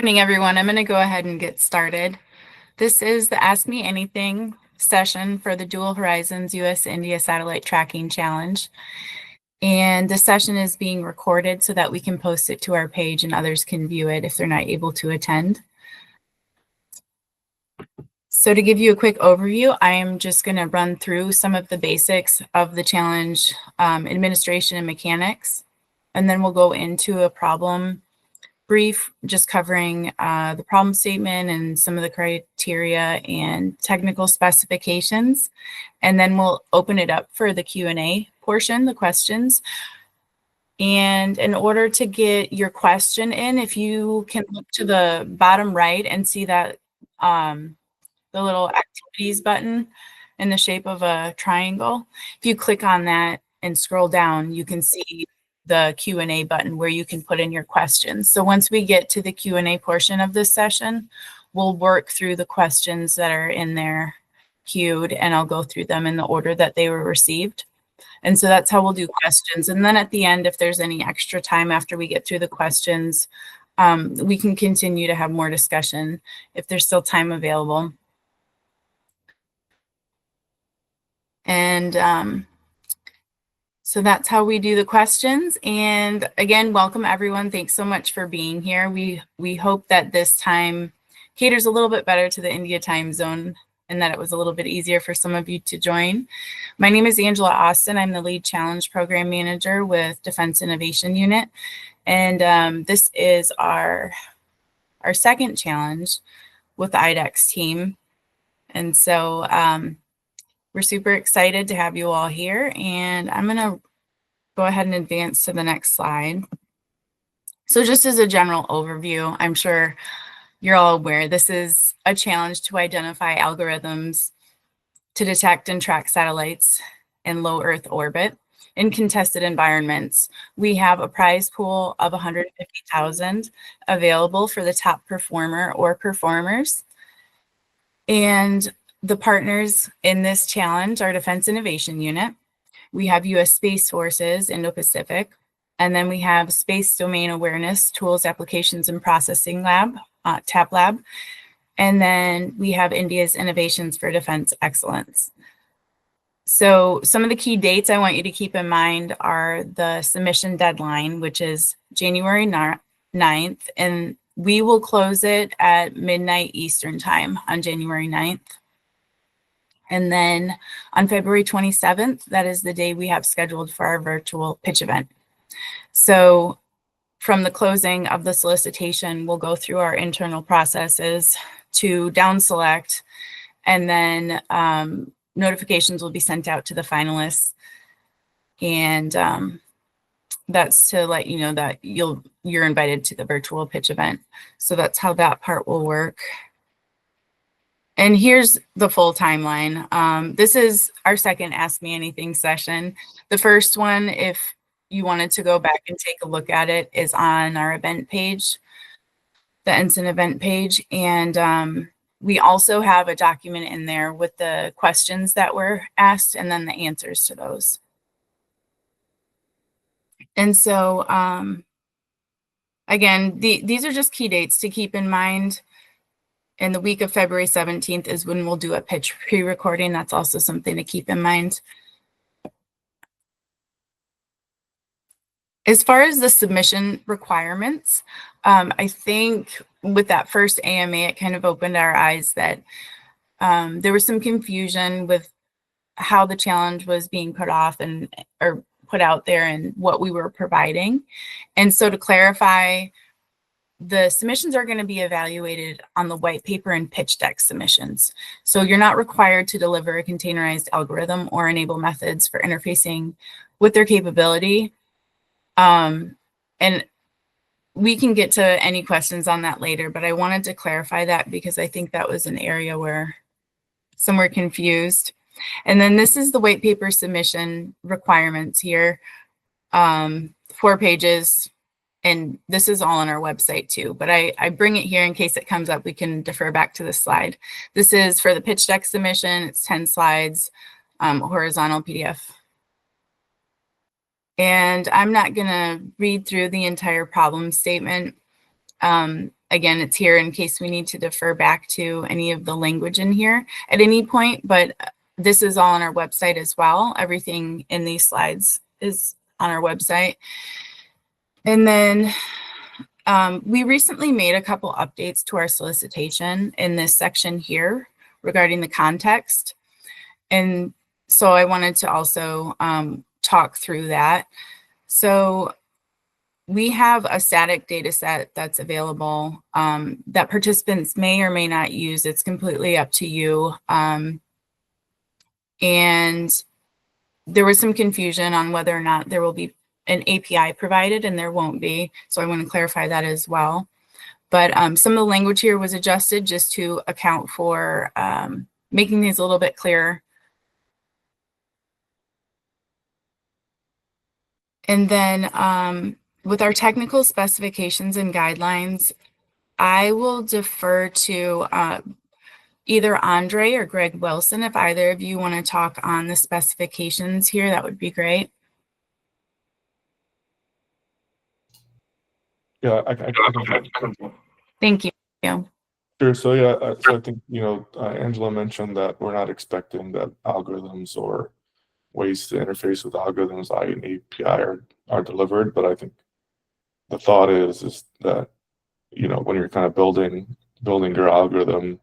Morning, everyone. I'm going to go ahead and get started. This is the Ask Me Anything session for the Dual Horizons US-India Satellite Tracking Challenge. And the session is being recorded so that we can post it to our page and others can view it if they're not able to attend. So to give you a quick overview, I am just going to run through some of the basics of the challenge, administration and mechanics, and then we'll go into a problem brief, just covering the problem statement and some of the criteria and technical specifications. And then we'll open it up for the Q&A portion, the questions. And in order to get your question in, if you can look to the bottom right and see that the little activities button in the shape of a triangle, if you click on that and scroll down, you can see the Q&A button where you can put in your questions. So once we get to the Q&A portion of this session, we'll work through the questions that are in there queued, and I'll go through them in the order that they were received. And so that's how we'll do questions. And then at the end, if there's any extra time after we get through the questions, we can continue to have more discussion if there's still time available. And so that's how we do the questions. And again, welcome everyone. Thanks so much for being here. We hope that this time caters a little bit better to the India time zone and that it was a little bit easier for some of you to join. My name is Angela Austin. I'm the lead challenge program manager with Defense Innovation Unit. And this is our second challenge with the IDEX team. And so we're super excited to have you all here, and I'm going to go ahead and advance to the next slide. So just as a general overview, I'm sure you're all aware this is a challenge to identify algorithms to detect and track satellites in low Earth orbit in contested environments. We have a prize pool of 150,000 available for the top performer or performers. And the partners in this challenge are Defense Innovation Unit. We have U.S. Space Forces, Indo-Pacific, and then we have Space Domain Awareness Tools, Applications and Processing Lab, TAP Lab, and then we have India's Innovations for Defense Excellence. So some of the key dates I want you to keep in mind are the submission deadline, which is January 9th, and we will close it at midnight Eastern time on January 9th. And then on February 27th, that is the day we have scheduled for our virtual pitch event. So from the closing of the solicitation, we'll go through our internal processes to down select, and then notifications will be sent out to the finalists. And that's to let you know that you're invited to the virtual pitch event. So that's how that part will work. And here's the full timeline. This is our second Ask Me Anything session. The first one, if you wanted to go back and take a look at it, is on our event page, the Ensign event page. And we also have a document in there with the questions that were asked and then the answers to those. And so, again, these are just key dates to keep in mind. And the week of February 17th is when we'll do a pitch pre-recording. That's also something to keep in mind. As far as the submission requirements, I think with that first AMA, it kind of opened our eyes that there was some confusion with how the challenge was being put off or put out there and what we were providing. And so to clarify, the submissions are going to be evaluated on the white paper and pitch deck submissions. So you're not required to deliver a containerized algorithm or enable methods for interfacing with their capability. And we can get to any questions on that later, but I wanted to clarify that because I think that was an area where some were confused. And then this is the white paper submission requirements here, 4 pages. And this is all on our website too, but I bring it here in case it comes up. We can defer back to this slide. This is for the pitch deck submission. It's 10 slides, horizontal PDF. And I'm not going to read through the entire problem statement. again, it's here in case we need to defer back to any of the language in here at any point, but this is all on our website as well. Everything in these slides is on our website. And then we recently made a couple updates to our solicitation in this section here regarding the context. And so I wanted to also talk through that. So we have a static data set that's available that participants may or may not use. It's completely up to you. And there was some confusion on whether or not there will be an API provided, and there won't be. So I want to clarify that as well. But some of the language here was adjusted just to account for making these a little bit clearer. And then with our technical specifications and guidelines, I will defer to either Andre or Greg Wilson. If either of you want to talk on the specifications here, that would be great. Yeah, I can. Thank you. Sure. So yeah, so I think Angela mentioned that we're not expecting that algorithms or ways to interface with algorithms, i.e. an API, are delivered. But I think the thought is that when you're kind of building your algorithm,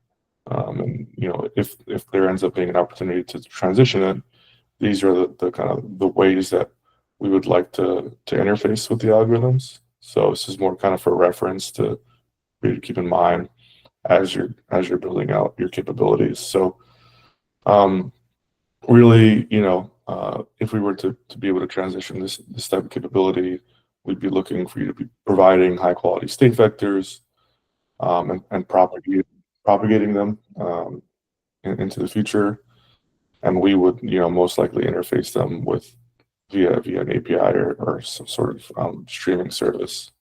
and if there ends up being an opportunity to transition it, these are the kind of the ways that we would like to interface with the algorithms. So this is more kind of for reference to keep in mind as you're building out your capabilities. So really, if we were to be able to transition this type of capability, we'd be looking for you to be providing high quality state vectors and propagating them into the future. And we would, most likely interface them via an API or some sort of streaming service.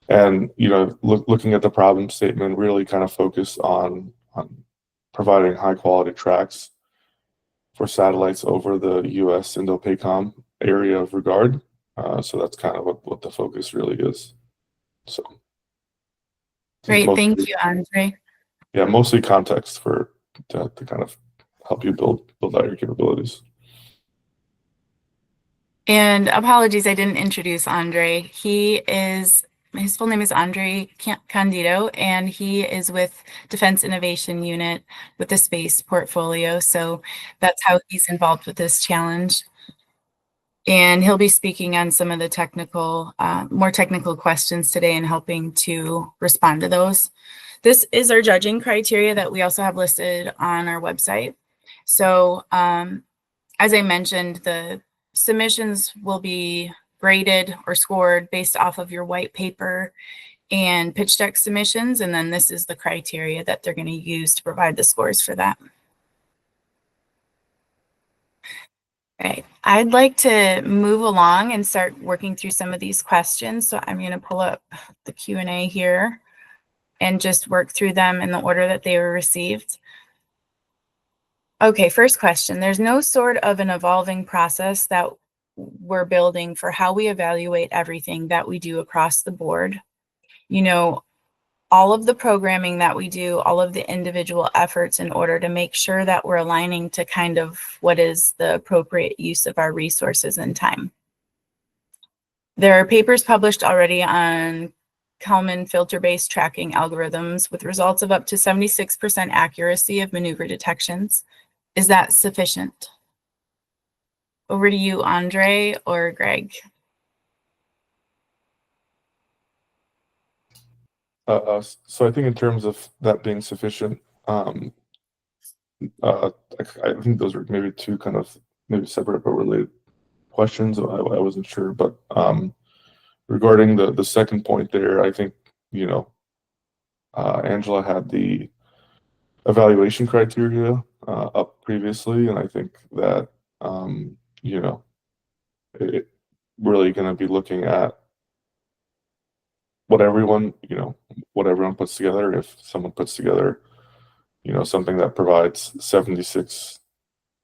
And looking at the problem statement, really kind of focus on providing high quality tracks for satellites over the U.S. Indo-PACOM area of regard. So that's kind of what the focus really is. So great, thank you, Andre. Yeah, mostly context to kind of help you build out your capabilities. And apologies, I didn't introduce Andre. His full name is Andre Candido, and he is with Defense Innovation Unit with the Space Portfolio. So that's how he's involved with this challenge. And he'll be speaking on some of the more technical questions today and helping to respond to those. This is our judging criteria that we also have listed on our website. So as I mentioned, the submissions will be graded or scored based off of your white paper and pitch deck submissions. And then this is the criteria that they're going to use to provide the scores for that. All right, I'd like to move along and start working through some of these questions. So I'm going to pull up the Q&A here and just work through them in the order that they were received. Okay, first question. There's no sort of an evolving process that we're building for how we evaluate everything that we do across the board. All of the programming that we do, all of the individual efforts in order to make sure that we're aligning to kind of what is the appropriate use of our resources and time. There are papers published already on Kalman filter-based tracking algorithms with results of up to 76% accuracy of maneuver detections. Is that sufficient? Over to you, Andre or Greg. So I think in terms of that being sufficient, I think those are maybe two kind of maybe separate but related questions. I wasn't sure, but regarding the second point there, I think Angela had the evaluation criteria up previously, and I think that it really going to be looking at what everyone puts together. If someone puts together something that provides 76%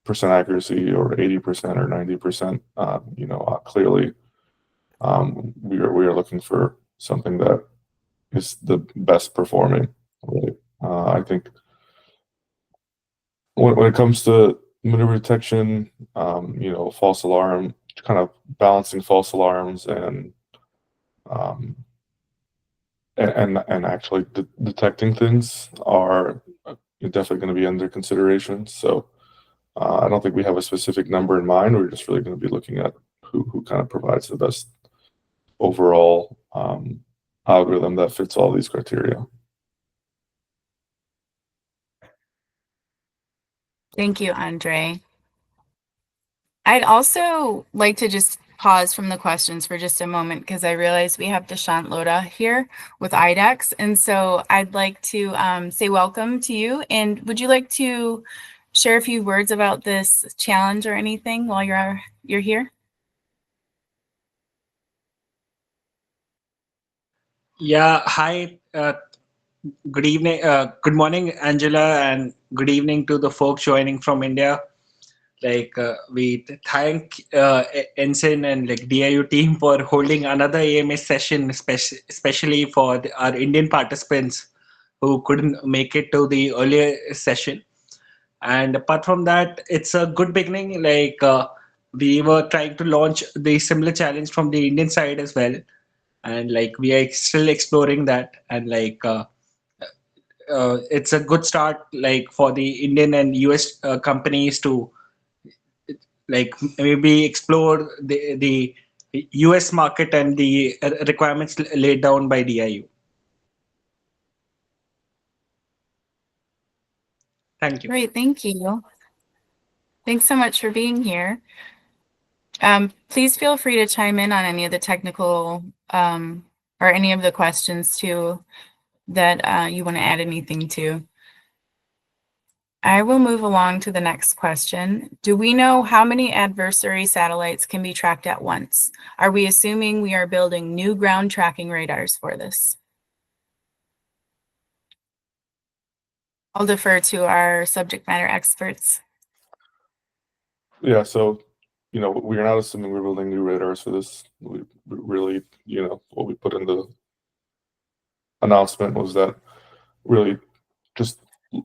accuracy or 80% or 90%, clearly we are looking for something that is the best performing. Right? I think when it comes to maneuver detection, false alarm, kind of balancing false alarms um, and actually detecting things are definitely going to be under consideration. So I don't think we have a specific number in mind. We're just really going to be looking at who kind of provides the best overall algorithm that fits all these criteria. Thank you, Andre. I'd also like to just pause from the questions for just a moment because I realize we have Deshant Loda here with IDEX. And so I'd like to say welcome to you. And would you like to share a few words about this challenge or anything while you're here? Yeah, hi. Good evening. Good morning, Angela, and good evening to the folks joining from India. We thank Ensign and DIU team for holding another AMS session, especially for our Indian participants who couldn't make it to the earlier session. And apart from that, it's a good beginning. We were trying to launch the similar challenge from the Indian side as well, and we are still exploring that. And it's a good start, for the Indian and US companies to maybe explore the US market and the requirements laid down by DIU. Thank you. Great, thank you. Thanks so much for being here. Please feel free to chime in on any of the technical or any of the questions too that you want to add anything to. I will move along to the next question. Do we know how many adversary satellites can be tracked at once? Are we assuming we are building new ground tracking radars for this? I'll defer to our subject matter experts. Yeah, so we are not assuming we're building new radars for this. We really, what we put in the announcement was that really just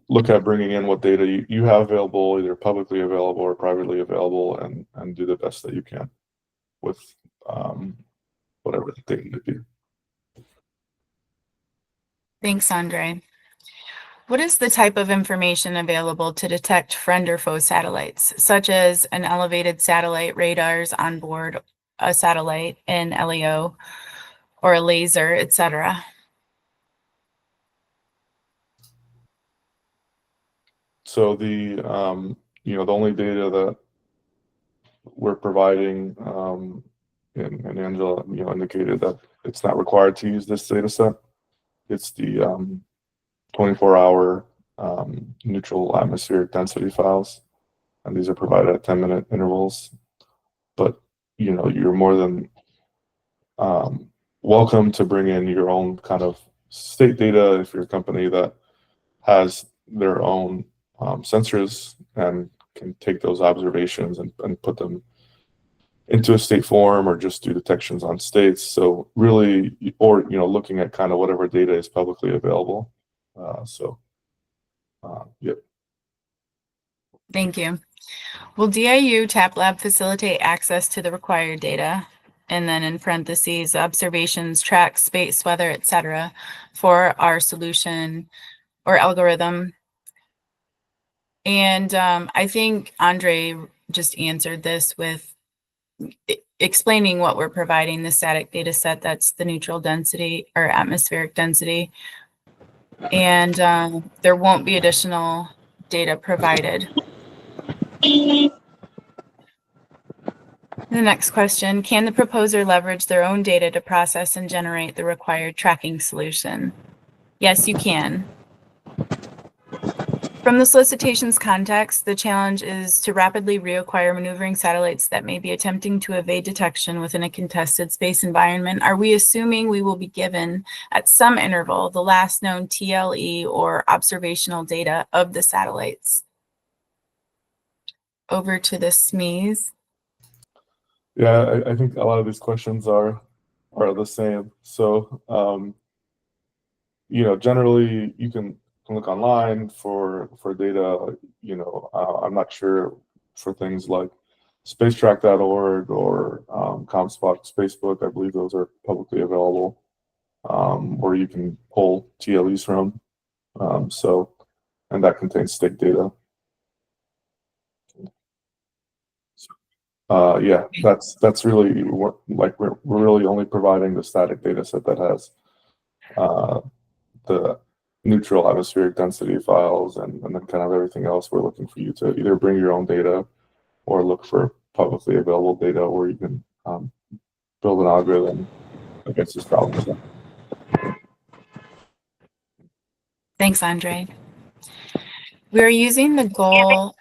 look at bringing in what data you have available, either publicly available or privately available, and do the best that you can with whatever the data may be. Thanks, Andre. What is the type of information available to detect friend or foe satellites, such as an elevated satellite, radars on board a satellite, an LEO, or a laser, etc.? So the only data that we're providing, and Angela indicated that it's not required to use this data set. It's the 24-hour neutral atmospheric density files, and these are provided at 10-minute intervals. But you're more than welcome to bring in your own kind of state data if you're a company that has their own sensors and can take those observations and put them into a state form or just do detections on states. So really, or looking at kind of whatever data is publicly available. Yep. Thank you. Will DIU TAPLab facilitate access to the required data? And then in parentheses, observations, tracks, space, weather, etc., for our solution or algorithm. And I think Andre just answered this with explaining what we're providing, the static data set, that's the neutral density or atmospheric density. And there won't be additional data provided. The next question, can the proposer leverage their own data to process and generate the required tracking solution? Yes, you can. From the solicitation's context, the challenge is to rapidly reacquire maneuvering satellites that may be attempting to evade detection within a contested space environment. Are we assuming we will be given at some interval the last known TLE or observational data of the satellites? Over to the SMEs. Yeah, I think a lot of these questions are the same. So generally you can look online for data. I'm not sure for things like spacetrack.org or ComSpot Facebook. I believe those are publicly available, where you can pull TLEs from. And that contains state data. Yeah, that's really what, like, we're really only providing the static data set that has the neutral atmospheric density files, and then kind of everything else. We're looking for you to either bring your own data or look for publicly available data where you can build an algorithm against this problem set. Thanks, Andre. We are using the goal_demo.py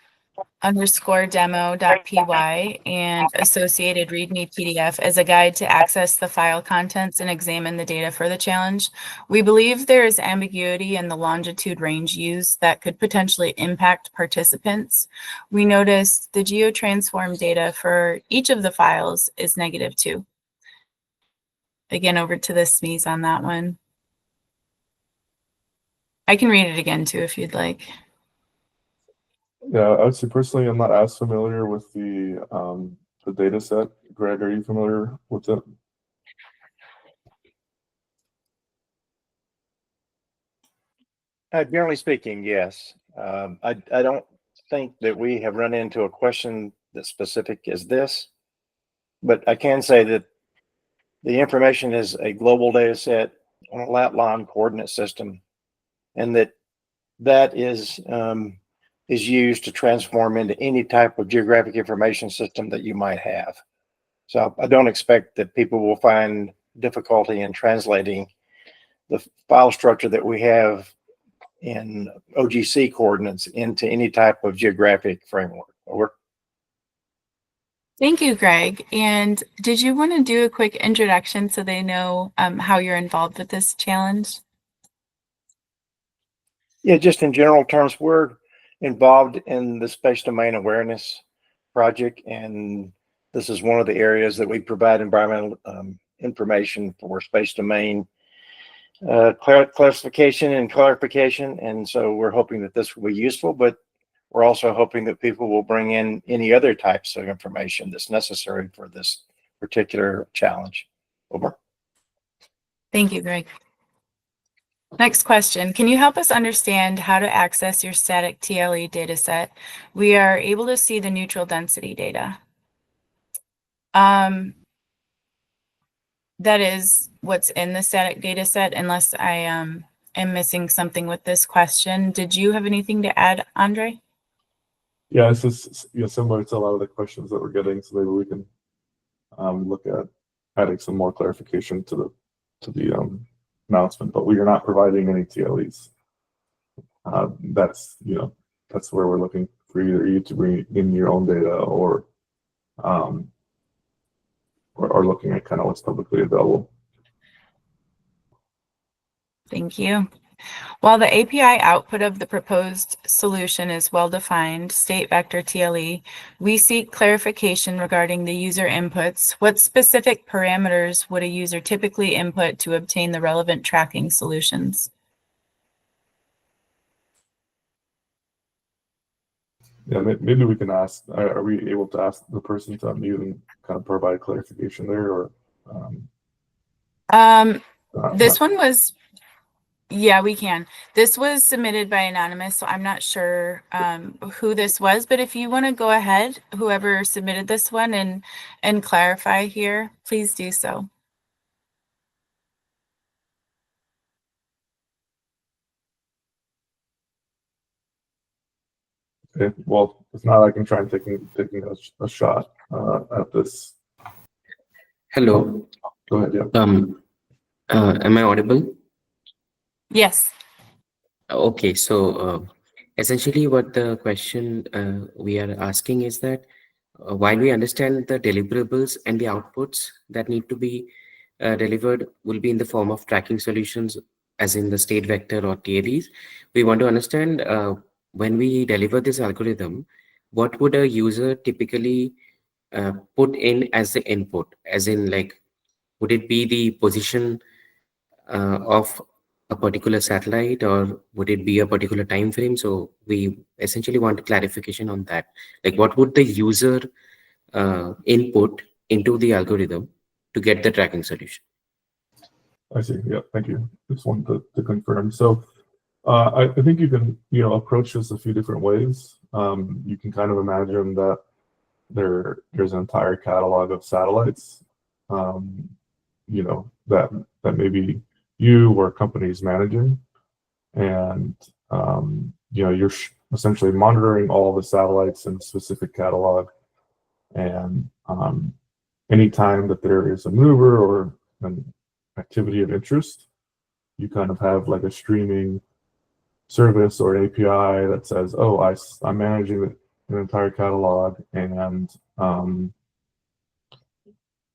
and associated README PDF as a guide to access the file contents and examine the data for the challenge. We believe there is ambiguity in the longitude range used that could potentially impact participants. We noticed the geotransform data for each of the files is -2. Again, over to the SMEs on that one. I can read it again too if you'd like. Yeah, I would say personally, I'm not as familiar with the data set. Greg, are you familiar with it? Generally speaking, yes. I don't think that we have run into a question that's specific as this, but I can say that the information is a global data set on a lat long coordinate system, and that is used to transform into any type of geographic information system that you might have. So I don't expect that people will find difficulty in translating the file structure that we have in OGC coordinates into any type of geographic framework. Over. Thank you, Greg. And did you want to do a quick introduction so they know how you're involved with this challenge? Yeah, just in general terms, we're involved in the Space Domain Awareness Project, and this is one of the areas that we provide environmental information for space domain classification and clarification. And so we're hoping that this will be useful, but we're also hoping that people will bring in any other types of information that's necessary for this particular challenge. Over. Thank you, Greg. Next question. Can you help us understand how to access your static TLE dataset? We are able to see the neutral density data. That is what's in the static data set, unless I am missing something with this question. Did you have anything to add, Andre? Yeah, it's just similar to a lot of the questions that we're getting, so maybe we can look at adding some more clarification to the announcement. But we are not providing any TLEs. That's where we're looking for either you to bring in your own data or looking at kind of what's publicly available. Thank you. While the API output of the proposed solution is well-defined, state vector TLE, we seek clarification regarding the user inputs. What specific parameters would a user typically input to obtain the relevant tracking solutions? Yeah, maybe we can ask, are we able to ask the person to unmute and kind of provide clarification there, or? This one was, yeah, we can. This was submitted by Anonymous, so I'm not sure who this was, but if you want to go ahead, whoever submitted this one, and clarify here, please do so. Okay, well, if not, I can try and taking a shot at this. Hello. Go ahead, yeah. Am I audible? Yes. Okay, so essentially what the question we are asking is that while we understand the deliverables and the outputs that need to be delivered will be in the form of tracking solutions, as in the state vector or TLEs, we want to understand when we deliver this algorithm, what would a user typically put in as the input, as in, like, would it be the position of a particular satellite, or would it be a particular time frame? So we essentially want clarification on that. Like, what would the user input into the algorithm to get the tracking solution? I see. Yeah, thank you. Just wanted to confirm. So I think you can, approach this a few different ways. You can kind of imagine that there's an entire catalog of satellites, that maybe you or companies managing, and you're essentially monitoring all the satellites in a specific catalog, and anytime that there is a maneuver or an activity of interest, you kind of have like a streaming service or API that says, oh, I'm managing an entire catalog, and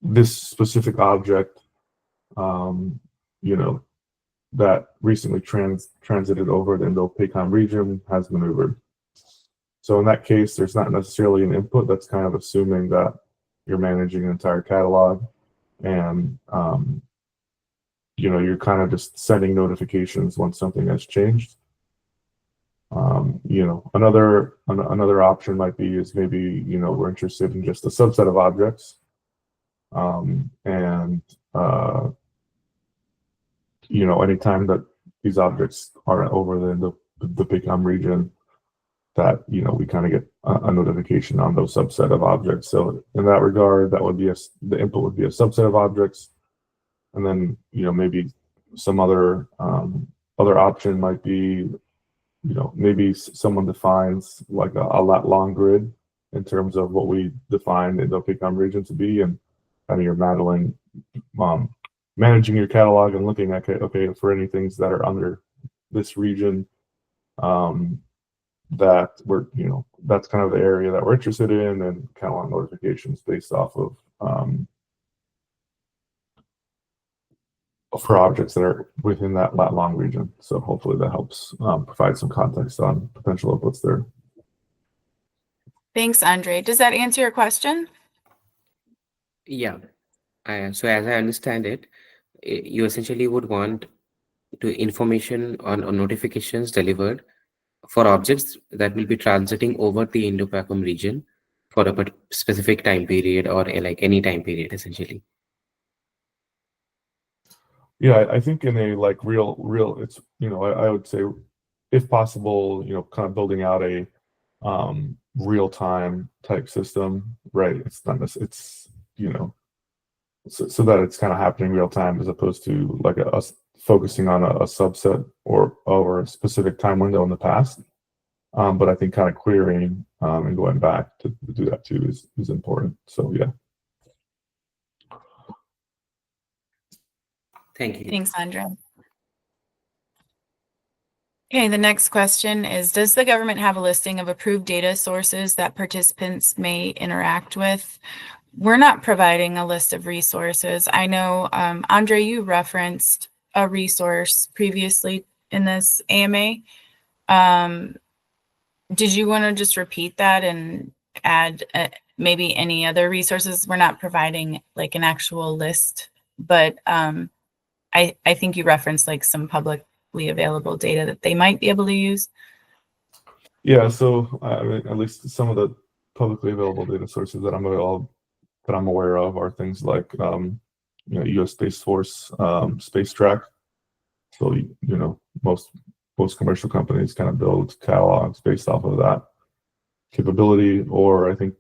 this specific object, that recently transited over the Indo-PACOM region has maneuvered. So in that case, there's not necessarily an input. That's kind of assuming that you're managing an entire catalog, and you're kind of just sending notifications when something has changed. Another option might be is maybe we're interested in just a subset of objects, anytime that these objects are over the PACOM region, that we kind of get a notification on those subset of objects. So in that regard, that would be the input would be a subset of objects, and then maybe some other option might be maybe someone defines like a lat long grid in terms of what we define the PACOM region to be, and kind of you're managing your catalog and looking at, okay, for any things that are under this region, that we're, that's kind of the area that we're interested in, and kind of want notifications based off of for objects that are within that lat long region. So hopefully that helps provide some context on potential inputs there. Thanks, Andre. Does that answer your question? Yeah. So as I understand it, you essentially would want information on notifications delivered for objects that will be transiting over the Indo-PACOM region for a specific time period, or like any time period, essentially. Yeah, I think in a like real, it's, I would say, if possible, kind of building out a real-time type system, right? It's not, it's, so that it's kind of happening real time, as opposed to like us focusing on a subset or over a specific time window in the past. But I think kind of querying and going back to do that too is important. So yeah. Thank you. Thanks, Andre. Okay, the next question is, does the government have a listing of approved data sources that participants may interact with? We're not providing a list of resources. I know, Andre, you referenced a resource previously in this AMA. Did you want to just repeat that and add maybe any other resources? We're not providing like an actual list, but I think you referenced like some publicly available data that they might be able to use. Yeah, so at least some of the publicly available data sources that I'm aware of are things like U.S. Space Force Space Track. So most commercial companies kind of build catalogs based off of that capability, or I think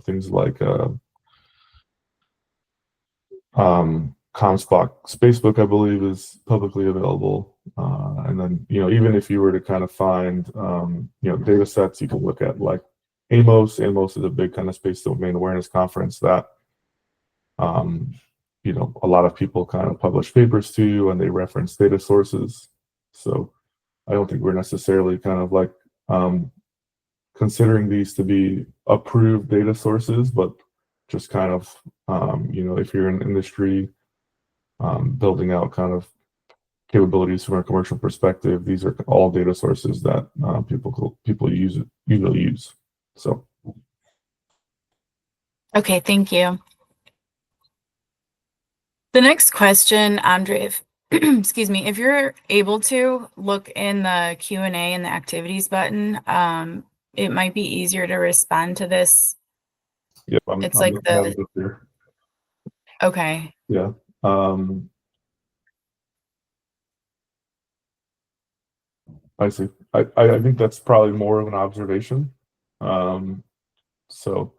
things like Comstock Spacebook, I believe, is publicly available. And then even if you were to kind of find data sets, you can look at like AMOS. AMOS is a big kind of space domain awareness conference that a lot of people kind of publish papers to, and they reference data sources. So I don't think we're necessarily kind of like considering these to be approved data sources, but just kind of if you're in industry building out kind of capabilities from a commercial perspective, these are all data sources that people usually use. So. Okay, thank you. The next question, Andre, excuse me, if you're able to look in the Q&A and the activities button, it might be easier to respond to this. Yep, I'm It's like looking at the, it up here. okay. Yeah. I see. I think that's probably more of an observation. So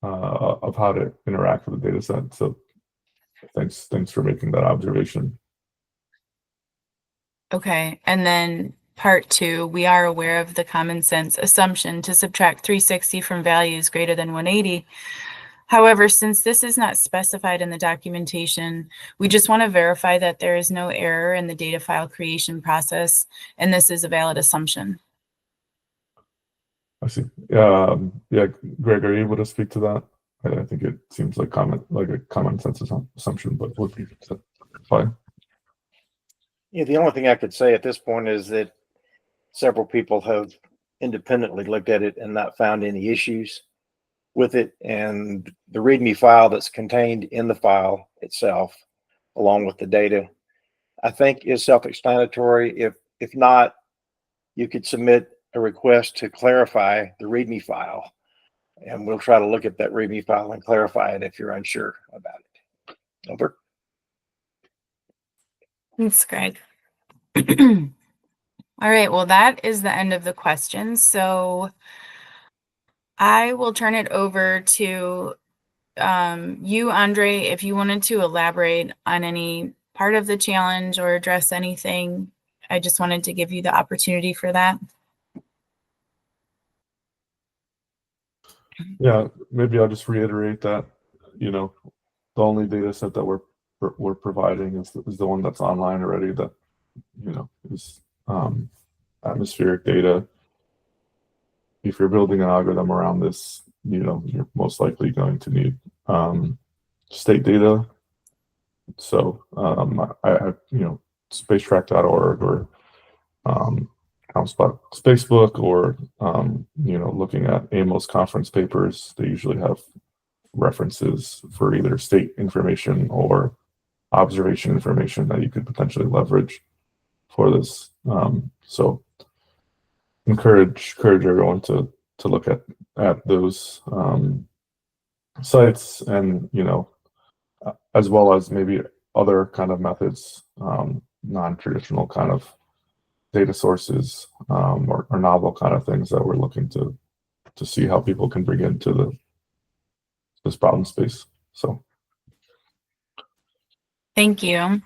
of how to interact with the data set. So thanks for making that observation. Okay, and then part 2, we are aware of the common sense assumption to subtract 360 from values greater than 180. However, since this is not specified in the documentation, we just want to verify that there is no error in the data file creation process, and this is a valid assumption. I see. Yeah, Greg, are you able to speak to that? I think it seems like a common sense assumption, but would be fine. Yeah, the only thing I could say at this point is that several people have independently looked at it and not found any issues with it. And the README file that's contained in the file itself, along with the data, I think is self-explanatory. If not, you could submit a request to clarify the README file, and we'll try to look at that README file and clarify it if you're unsure about it. Over. Thanks, Greg. All right, well, that is the end of the questions. So I will turn it over to you, Andre, if you wanted to elaborate on any part of the challenge or address anything. I just wanted to give you the opportunity for that. Yeah, maybe I'll just reiterate that, the only data set that we're providing is the one that's online already, that, is atmospheric data. If you're building an algorithm around this, you're most likely going to need state data. So I spacetrack.org or ComSpot Spacebook, or looking at AMOS conference papers, they usually have references for either state information or observation information that you could potentially leverage for this. So encourage everyone to look at those sites, and as well as maybe other kind of methods, non-traditional kind of data sources, or novel kind of things that we're looking to see how people can bring into this problem space. So Thank you.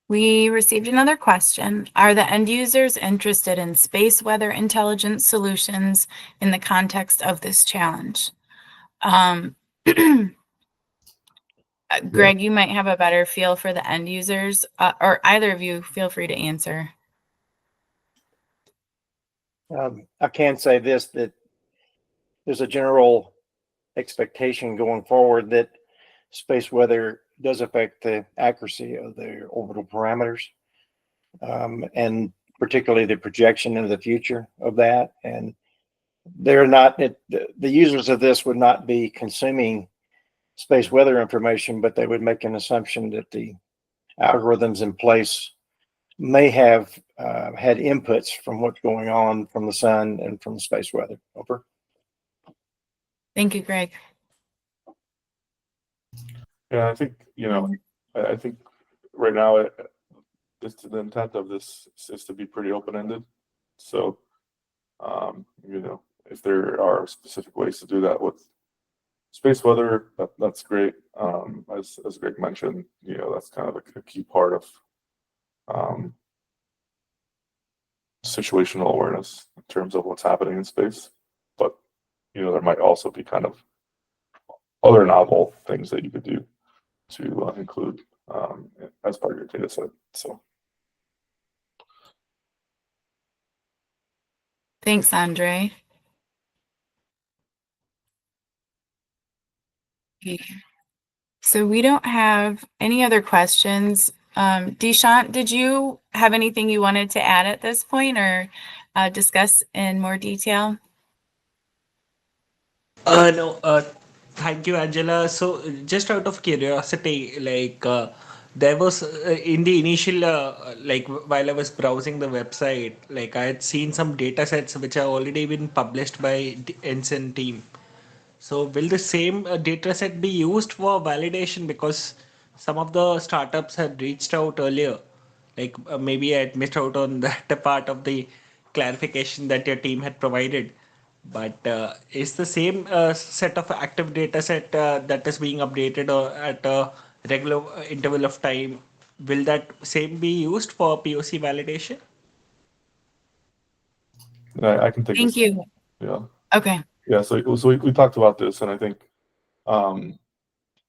We received another question. Are the end users interested in space weather intelligence solutions in the context of this challenge? Greg, you might have a better feel for the end users, or either of you, feel free to answer. I can say this, that there's a general expectation going forward that space weather does affect the accuracy of the orbital parameters, and particularly the projection into the future of that. And they're not, the users of this would not be consuming space weather information, but they would make an assumption that the algorithms in place may have had inputs from what's going on from the sun and from the space weather. Over. Thank you, Greg. yeah, I think I think right now the intent of this is to be pretty open-ended. So if there are specific ways to do that with space weather, that's great. As Greg mentioned, that's kind of a key part of situational awareness in terms of what's happening in space. But there might also be kind of other novel things that you could do to include as part of your data set. So Thanks, Andre. Okay. So we don't have any other questions. Dishant, did you have anything you wanted to add at this point, or discuss in more detail? No, thank you, Angela. So, just out of curiosity, there was in the initial like while I was browsing the website, like I had seen some data sets which have already been published by the Ensign team. So will the same data set be used for validation? Because some of the startups had reached out earlier. Like maybe I had missed out on that part of the clarification that your team had provided. But is the same set of active data set that is being updated at a regular interval of time, will that same be used for POC validation? I can take Thank this. you. Yeah. Okay. Yeah. So we talked about this, and I think,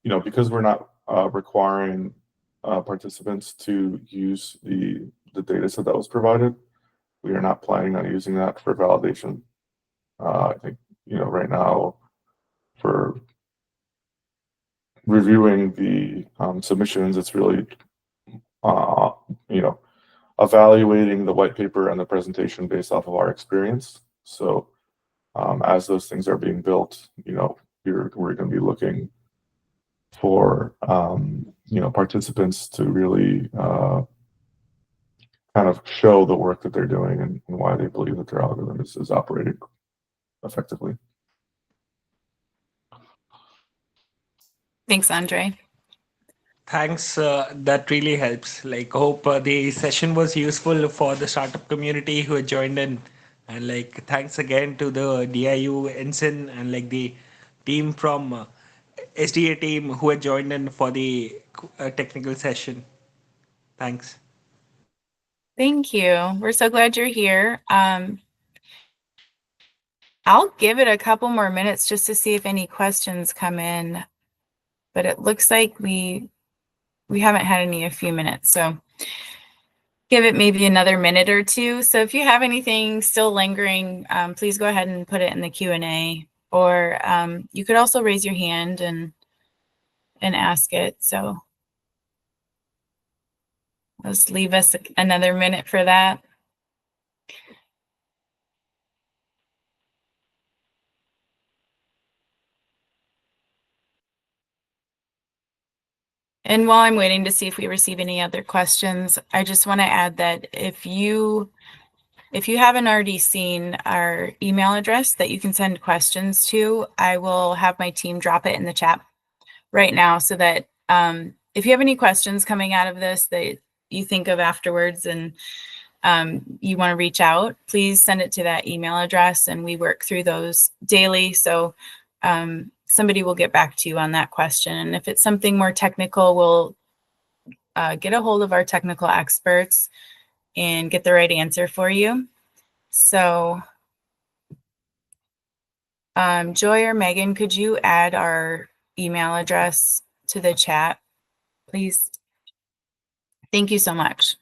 because we're not requiring participants to use the data set that was provided, we are not planning on using that for validation. I think, right now, for reviewing the submissions, it's really, evaluating the white paper and the presentation based off of our experience. So as those things are being built, we're going to be looking for, participants to really kind of show the work that they're doing and why they believe that their algorithm is operating effectively. Thanks, Andre. Thanks. That really helps. Like, hope the session was useful for the startup community who had joined in. And like, thanks again to the DIU Ensign and like the team from SDA team who had joined in for the technical session. Thanks. Thank you. We're so glad you're here. I'll give it a couple more minutes just to see if any questions come in, but it looks like we haven't had any a few minutes, so give it maybe another minute or two. So if you have anything still lingering, please go ahead and put it in the Q&A, or you could also raise your hand and ask it. So let's leave us another minute for that. And while I'm waiting to see if we receive any other questions, I just want to add that if you haven't already seen our email address that you can send questions to, I will have my team drop it in the chat right now, so that if you have any questions coming out of this that you think of afterwards and you want to reach out, please send it to that email address, and we work through those daily. So somebody will get back to you on that question. And if it's something more technical, we'll get a hold of our technical experts and get the right answer for you. So Joy or Megan, could you add our email address to the chat, please? Thank you so much.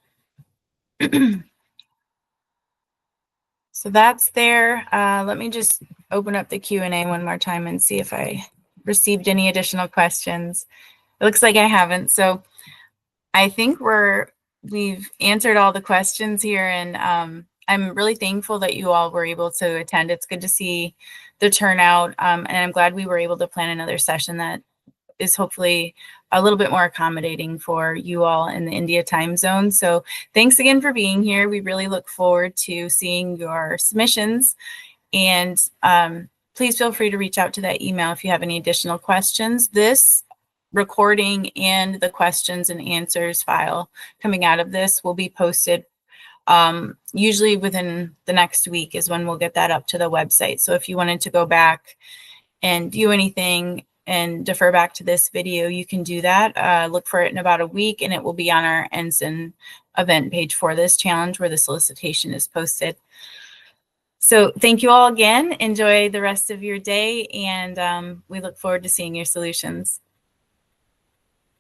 So that's there. Let me just open up the Q&A one more time and see if I received any additional questions. It looks like I haven't. So I think we've answered all the questions here, and I'm really thankful that you all were able to attend. It's good to see the turnout, and I'm glad we were able to plan another session that is hopefully a little bit more accommodating for you all in the India time zone. So thanks again for being here. We really look forward to seeing your submissions, and please feel free to reach out to that email if you have any additional questions. This recording and the questions and answers file coming out of this will be posted usually within the next week is when we'll get that up to the website. So if you wanted to go back and view anything and defer back to this video, you can do that. Look for it in about a week, and it will be on our Ensign event page for this challenge where the solicitation is posted. So thank you all again. Enjoy the rest of your day, and we look forward to seeing your solutions.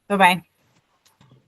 Bye-bye.